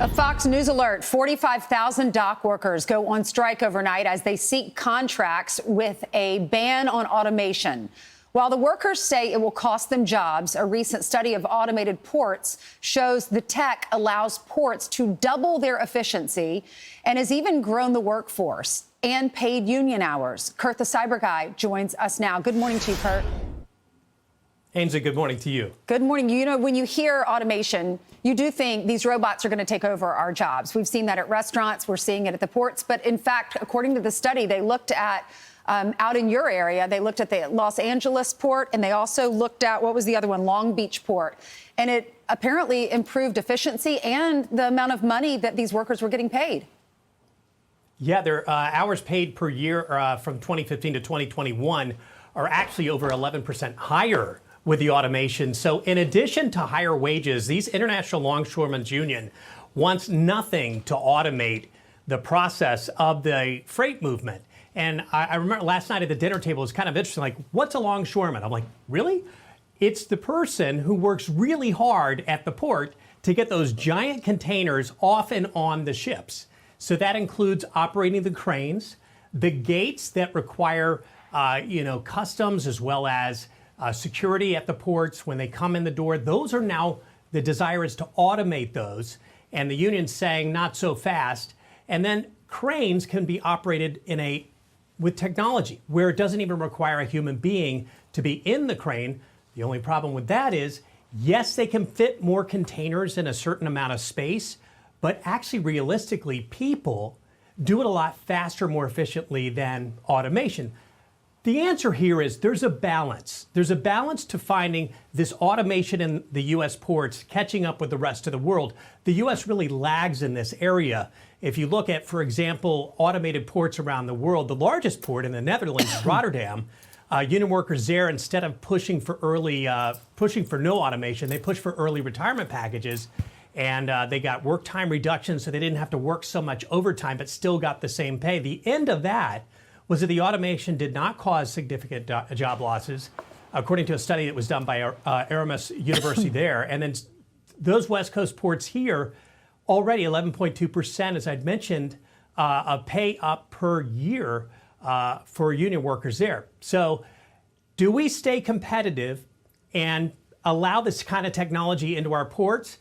A Fox News alert, 45,000 dock workers go on strike overnight as they seek contracts with a ban on automation. While the workers say it will cost them jobs, a recent study of automated ports shows the tech allows ports to double their efficiency and has even grown the workforce and paid union hours. Kurt, the CyberGuy, joins us now. Good morning to you, Kurt. Ainsley, good morning to you. Good morning. You know, when you hear automation, you do think these robots are going to take over our jobs. We've seen that at restaurants. We're seeing it at the ports. But in fact, according to the study, they looked at out in your area, they looked at the Los Angeles port, and they also looked at, what was the other one, Long Beach port. And it apparently improved efficiency and the amount of money that these workers were getting paid. Yeah, their hours paid per year from 2015 to 2021 are actually over 11% higher with the automation. So in addition to higher wages, these International Longshoremen's Union wants nothing to automate the process of the freight movement. And I remember last night at the dinner table, it was kind of interesting, like, what's a longshoreman? I'm like, really? It's the person who works really hard at the port to get those giant containers off and on the ships. So that includes operating the cranes, the gates that require, customs as well as security at the ports when they come in the door. Those are now, the desire is to automate those. And the union's saying not so fast. And then cranes can be operated with technology where it doesn't even require a human being to be in the crane. The only problem with that is, yes, they can fit more containers in a certain amount of space, but actually realistically, people do it a lot faster, more efficiently than automation. The answer here is there's a balance. There's a balance to finding this automation in the U.S. ports catching up with the rest of the world. The U.S. really lags in this area. If you look at, for example, automated ports around the world, the largest port in the Netherlands, Rotterdam, union workers there, instead of pushing for no automation, they pushed for early retirement packages. And they got work time reductions, so they didn't have to work so much overtime, but still got the same pay. The end of that was that the automation did not cause significant job losses, according to a study that was done by Aramis University there. And then those West Coast ports here, already 11.2%, as I'd mentioned, of pay up per year for union workers there. So do we stay competitive and allow this kind of technology into our ports?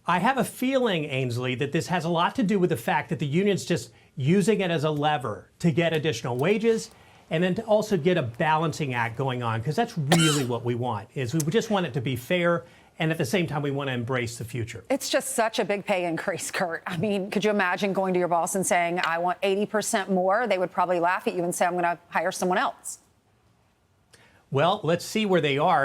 I have a feeling, Ainsley, that this has a lot to do with the fact that the union's just using it as a lever to get additional wages and then to also get a balancing act going on, because that's really what we want, is we just want it to be fair, and at the same time we want to embrace the future. It's just such a big pay increase, Kurt. I mean, could you imagine going to your boss and saying, I want 80% more? They would probably laugh at you and say, I'm going to hire someone else. Well, let's see where they are.